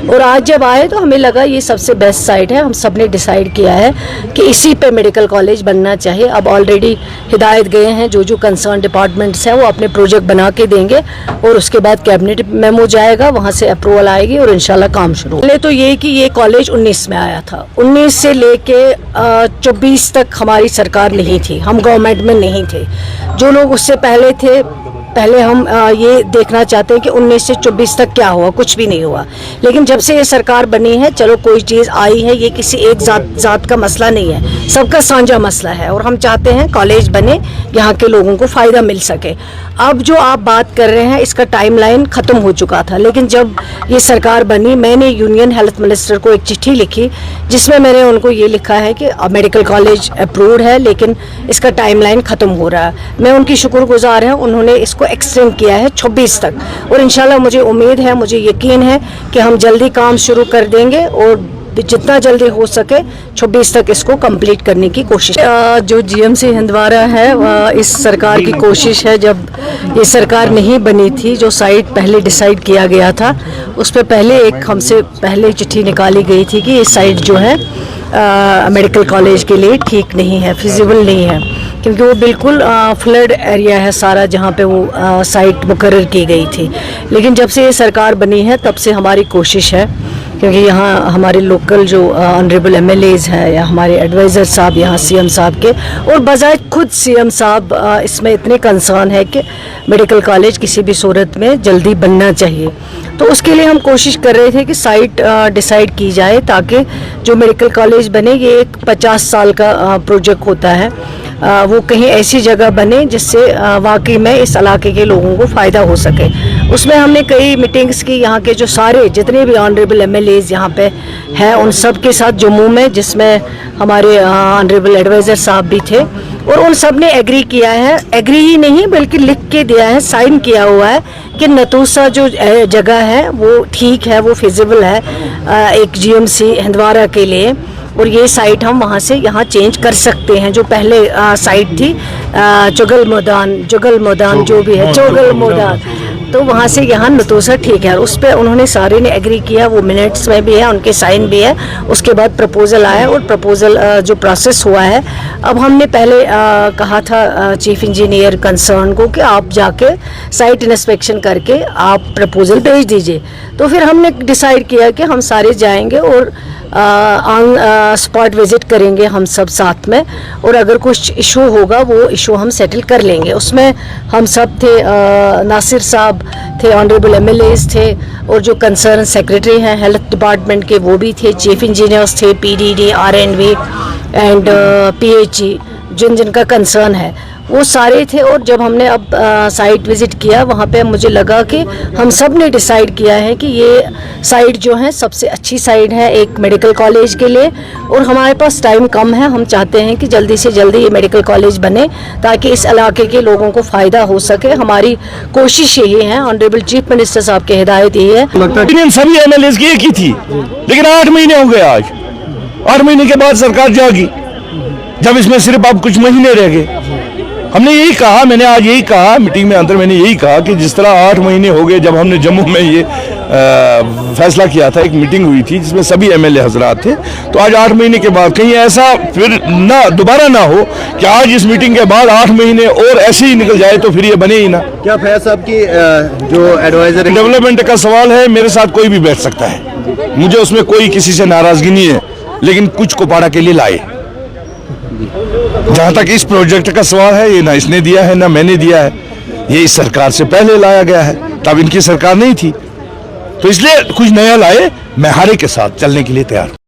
اور آج جب آئے تو ہمیں لگا یہ سب سے بیسٹ سائٹ ہے. ہم سب نے ڈیسائیڈ کیا ہے کہ اسی پہ میڈیکل کالج بننا چاہیے. اب آلریڈی ہدایت گئے ہیں, جو کنسرن ڈپارٹمنٹس ہیں وہ اپنے پروجیکٹ بنا کے دیں گے اور اس کے بعد کیبنٹ میمو جائے گا, وہاں سے اپروول آئے گی اور انشاءاللہ کام شروع. پہلے تو یہ کہ یہ کالج 19 میں آیا تھا, 19 سے لے کے 24 تک ہماری سرکار نہیں تھی, ہم گورنمنٹ میں نہیں تھے. جو لوگ اس سے پہلے تھے, پہلے ہم یہ دیکھنا چاہتے ہیں کہ 19 سے 24 تک کیا ہوا. کچھ بھی نہیں ہوا. لیکن جب سے یہ سرکار بنی ہے, چلو کوئی چیز آئی ہے, یہ کسی ایک ذات کا مسئلہ نہیں ہے, سب کا سانجھا مسئلہ ہے اور ہم چاہتے ہیں کالج بنے, یہاں کے لوگوں کو فائدہ مل سکے. اب جو آپ بات کر رہے ہیں اس کا ٹائم لائن ختم ہو چکا تھا, لیکن جب یہ سرکار بنی میں نے یونین ہیلتھ منسٹر کو ایک چٹھی لکھی جس میں نے ان کو یہ لکھا ہے کہ میڈیکل کالج اپرووڈ ہے لیکن اس کا ٹائم لائن ختم ہو رہا ہے. میں ان کی شکر گزار ہوں, انہوں نے اس کو ایکسٹینڈ کیا ہے 26 تک اور انشاءاللہ مجھے امید ہے, مجھے یقین ہے کہ ہم جلدی کام شروع کر دیں گے اور جتنا جلدی ہو سکے 26 تک اس کو کمپلیٹ کرنے کی کوشش. جو جی ایم سی ہندوارہ ہے, اس سرکار کی کوشش ہے, جب یہ سرکار نہیں بنی تھی, جو سائٹ پہلے ڈیسائیڈ کیا گیا تھا اس پہ پہلے ایک ہم سے پہلے چٹھی نکالی گئی تھی کہ یہ سائٹ جو ہے میڈیکل کالج کے لیے ٹھیک نہیں ہے, فیزیبل نہیں ہے, کیونکہ وہ بالکل فلڈ ایریا ہے سارا جہاں پہ وہ سائٹ مقرر کی گئی تھی. لیکن جب سے یہ سرکار بنی ہے تب سے ہماری کوشش ہے, کیونکہ یہاں ہمارے لوکل جو آنریبل ایم ایل ایز ہیں یا ہمارے ایڈوائزر صاحب یہاں سی ایم صاحب کے, اور بذات خود سی ایم صاحب اس میں اتنے کنسرن ہے کہ میڈیکل کالج کسی بھی صورت میں جلدی بننا چاہیے. تو اس کے لیے ہم کوشش کر رہے تھے کہ سائٹ ڈیسائیڈ کی جائے تاکہ جو میڈیکل کالج بنے, یہ ایک 50 سال کا پروجیکٹ ہوتا ہے, وہ کہیں ایسی جگہ بنے جس سے واقعی میں اس علاقے کے لوگوں کو فائدہ ہو سکے. اس میں ہم نے کئی میٹنگز کی, یہاں کے جو سارے جتنے بھی آنریبل ایم ایل ایز یہاں پہ ہیں ان سب کے ساتھ جموں میں, جس میں ہمارے آنریبل ایڈوائزر صاحب بھی تھے, اور ان سب نے ایگری کیا ہے, ایگری ہی نہیں بلکہ لکھ کے دیا ہے, سائن کیا ہوا ہے کہ نتوسا جو جگہ ہے وہ ٹھیک ہے, وہ فیزیبل ہے ایک جی ایم سی ہندوارہ کے لیے, اور یہ سائٹ ہم وہاں سے یہاں چینج کر سکتے ہیں. جو پہلے سائٹ تھی چگل میدان جو بھی ہے چوگل میدان, تو وہاں سے یہاں نتوسا ٹھیک ہے. اس پہ انہوں نے سارے نے ایگری کیا, وہ منٹس میں بھی ہے, ان کے سائن بھی ہے. اس کے بعد پرپوزل آیا اور پرپوزل جو پروسیس ہوا ہے, اب ہم نے پہلے کہا تھا چیف انجینئر کنسرن کو کہ آپ جا کے سائٹ انسپیکشن کر کے آپ پرپوزل بھیج دیجئے. تو پھر ہم نے ڈیسائیڈ کیا کہ ہم سارے جائیں گے اور آن اسپاٹ وزٹ کریں گے ہم سب ساتھ میں, اور اگر کچھ ایشو ہوگا وہ ایشو ہم سیٹل کر لیں گے. اس میں ہم سب تھے, ناصر صاحب تھے, آنریبل ایم ایل ایز تھے, اور جو کنسرن سیکریٹری ہیں ہیلتھ ڈپارٹمنٹ کے وہ بھی تھے, چیف انجینئرس تھے, P D D, R and V and P H E, جن کا کنسرن ہے وہ سارے تھے. اور جب ہم نے اب سائٹ وزٹ کیا وہاں پہ مجھے لگا کہ ہم سب نے ڈیسائیڈ کیا ہے کہ یہ سائٹ جو ہے سب سے اچھی سائٹ ہے ایک میڈیکل کالج کے لیے, اور ہمارے پاس ٹائم کم ہے. ہم چاہتے ہیں کہ جلدی سے جلدی یہ میڈیکل کالج بنے تاکہ اس علاقے کے لوگوں کو فائدہ ہو سکے. ہماری کوشش یہی ہے, آنریبل چیف منسٹر صاحب کی ہدایت یہی ہے. سبھی ایم ایل ایز کی تھی, لیکن 8 مہینے ہو گئے. آج 8 مہینے کے بعد سرکار جاگی, جب اس میں صرف اب کچھ مہینے رہ گئے. ہم نے یہی کہا, میں نے آج یہی کہا میٹنگ میں اندر, میں نے یہی کہا کہ جس طرح 8 مہینے ہو گئے جب ہم نے جموں میں یہ فیصلہ کیا تھا, ایک میٹنگ ہوئی تھی جس میں سبھی ایم ایل اے حضرات تھے, تو آج 8 مہینے کے بعد کہیں ایسا پھر نہ دوبارہ نہ ہو کہ آج اس میٹنگ کے بعد 8 مہینے اور ایسے ہی نکل جائے تو پھر یہ بنے ہی نہ. کیا فیض صاحب کی جو ایڈوائزر ڈیولپمنٹ کا سوال ہے, میرے ساتھ کوئی بھی بیٹھ سکتا ہے, مجھے اس میں کوئی کسی سے ناراضگی نہیں ہے, لیکن کچھ کوپاڑا کے لیے لائے. جہاں تک اس پروجیکٹ کا سوال ہے, یہ نہ اس نے دیا ہے نہ میں نے دیا ہے, یہ اس سرکار سے پہلے لایا گیا ہے, تب ان کی سرکار نہیں تھی, تو اس لیے کچھ نیا لائے. میں ہر ایک کے ساتھ چلنے کے لیے تیار ہوں.